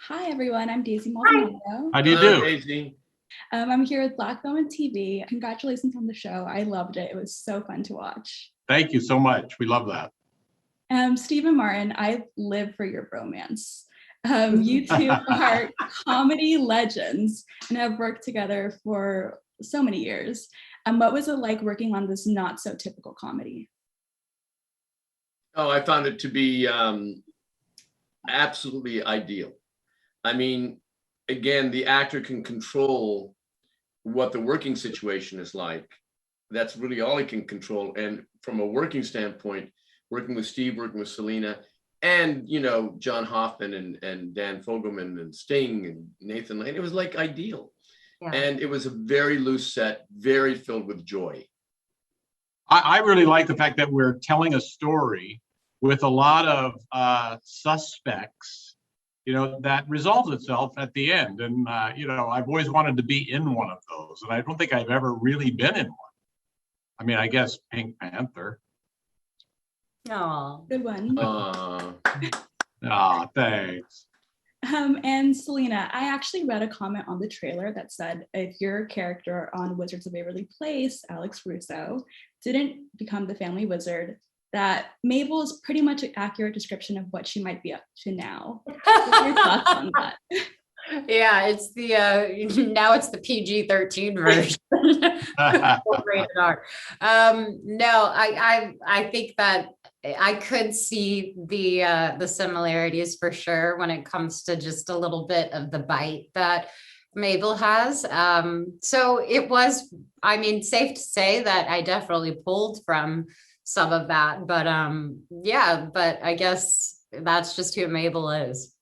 Hi everyone, I'm Daisy Maldonado. How do you do? Daisy. I'm here with Black Film and TV. Congratulations on the show. I loved it. It was so fun to watch. Thank you so much. We love that. Steve and Martin, I live for your bromance. You two are comedy legends and have worked together for so many years. What was it like working on this not so typical comedy? Oh, I found it to be absolutely ideal. I mean, again, the actor can control what the working situation is like. That's really all he can control. And from a working standpoint, working with Steve, working with Selena, and John Hoffman and Dan Fogelman and Sting and Nathan Lane, it was like ideal. Yeah. And it was a very loose set, very filled with joy. I really like the fact that we're telling a story with a lot of suspects, that resolves itself at the end. And, I've always wanted to be in one of those. And I don't think I've ever really been in one. I mean, I guess Pink Panther. Oh, good one. Thanks. And Selena, I actually read a comment on the trailer that said if your character on Wizards of Waverly Place, Alex Russo, didn't become the family wizard, that Mabel is pretty much an accurate description of what she might be up to now. What are your thoughts on that? Yeah, it's the now it's the PG-13 version. Rated R. No, I think that I could see the similarities for sure when it comes to just a little bit of the bite that Mabel has. So it was, safe to say that I definitely pulled from some of that, but but I guess that's just who Mabel is.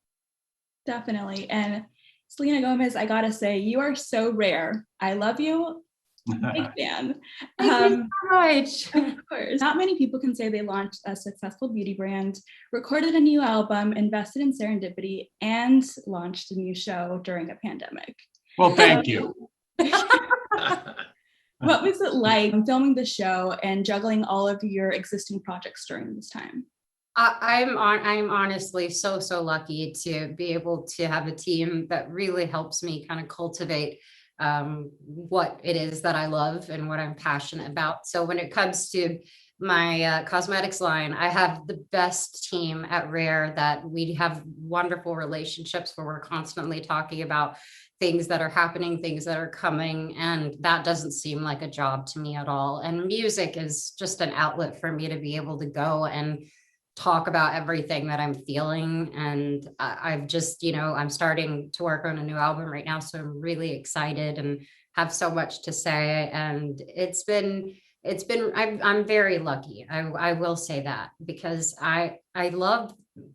Definitely. And Selena Gomez, I gotta say, you are so rare. I love you. Big fan. Thank you so much. Of course. Not many people can say they launched a successful beauty brand, recorded a new album, invested in serendipity, and launched a new show during a pandemic. Well, thank you. What was it like filming the show and juggling all of your existing projects during this time? I'm honestly so lucky to be able to have a team that really helps me kind of cultivate what it is that I love and what I'm passionate about. So when it comes to my cosmetics line, I have the best team at Rare that we have wonderful relationships where we're constantly talking about things that are happening, things that are coming, and that doesn't seem like a job to me at all. And music is just an outlet for me to be able to go and talk about everything that I'm feeling. And I've just, I'm starting to work on a new album right now. So I'm really excited and have so much to say. And I'm very lucky. I will say that, because I love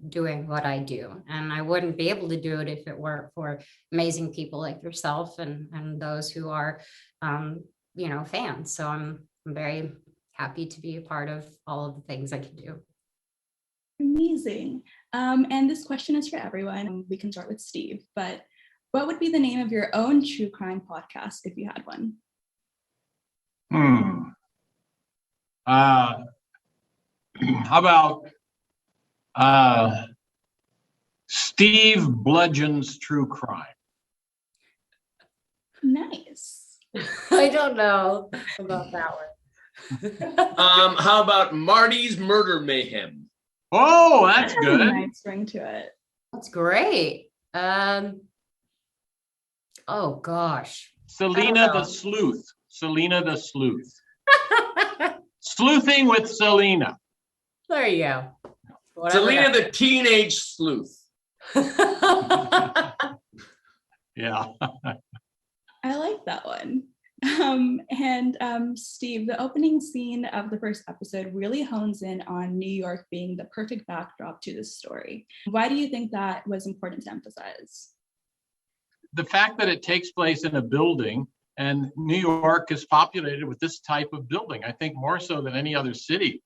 doing what I do, and I wouldn't be able to do it if it weren't for amazing people like yourself and those who are, fans. So I'm very happy to be a part of all of the things I can do. Amazing. And this question is for everyone. We can start with Steve, but what would be the name of your own true crime podcast if you had one? How about Steve Bludgeon's True Crime? Nice. I don't know about that one. How about Marty's Murder Mayhem? Oh, that's good. A nice ring to it. That's great. Oh gosh. Selena the Sleuth. Selena the Sleuth. Sleuthing with Selena. There you go. Whatever. Selena the Teenage Sleuth. Yeah. I like that one. Steve, the opening scene of the first episode really hones in on New York being the perfect backdrop to this story. Why do you think that was important to emphasize? The fact that it takes place in a building, and New York is populated with this type of building, I think more so than any other city.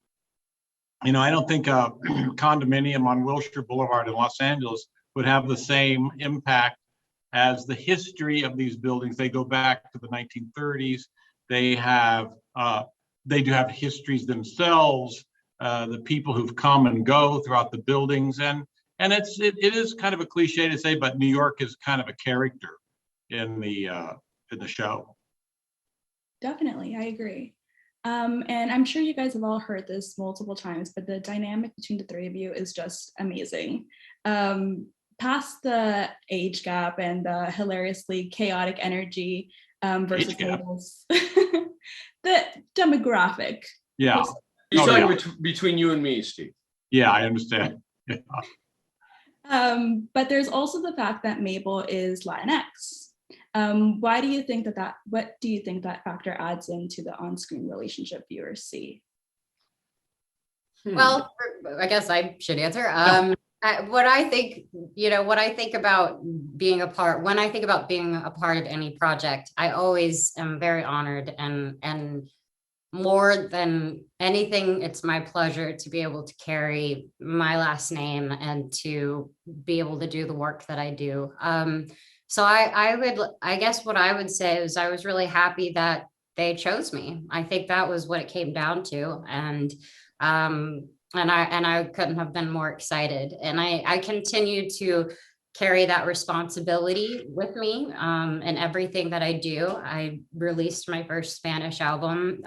I don't think a condominium on Wilshire Boulevard in Los Angeles would have the same impact as the history of these buildings. They go back to the 1930s. They do have histories themselves, the people who've come and go throughout the buildings. And And it is kind of a cliche to say, but New York is kind of a character in the show. Definitely, I agree. And I'm sure you guys have all heard this multiple times, but the dynamic between the three of you is just amazing. Past the age gap and the hilariously chaotic energy versus Mabel's, the demographic. Yeah. He's Oh, talking yeah. between you and me, Steve. Yeah, I understand. Yeah. But there's also the fact that Mabel is Latinx. Why do you think what do you think that factor adds into the on-screen relationship viewers see? Well, I guess I should answer. What I think about being a part, when I think about being a part of any project, I always am very honored, and more than anything, it's my pleasure to be able to carry my last name and to be able to do the work that I do. So I guess what I would say is I was really happy that they chose me. I think that was what it came down to. And I couldn't have been more excited. And I continue to carry that responsibility with me in everything that I do. I released my first Spanish album,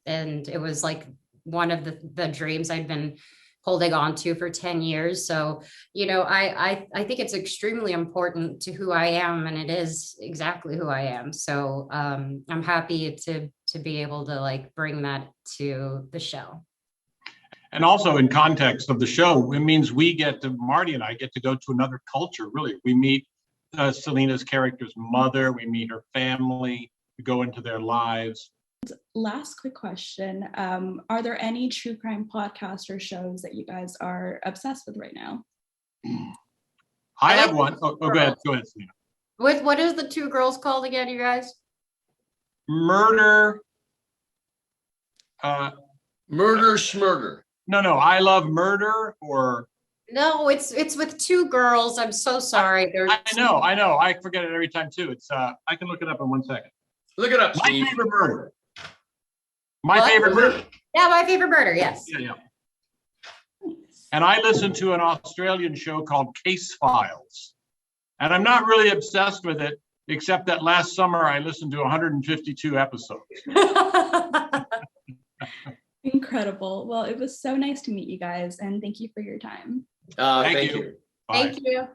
and it was like one of the dreams I'd been holding on to for 10 years. So, I think it's extremely important to who I am, and it is exactly who I am. So I'm happy to be able to like bring that to the show. And also in context of the show, it means Marty and I get to go to another culture, really. We meet Selena's character's mother, we meet her family, we go into their lives. Last quick question. Are there any true crime podcasts or shows that you guys are obsessed with right now? I have one. Oh, go ahead, Selena. What is the two girls called again, you guys? Murder. Murder Schmurder. No, I Love Murder, or No, it's with two girls. I'm so sorry. I know. I forget it every time too. It's I can look it up in 1 second. Look it up, Steve. My Favorite Murder. My Favorite Murder. Yeah, My Favorite Murder. Yes. Yeah. And I listen to an Australian show called Case Files, and I'm not really obsessed with it, except that last summer I listened to 152 episodes. Incredible. Well, it was so nice to meet you guys, and thank you for your time. Thank you. Bye. Thank you.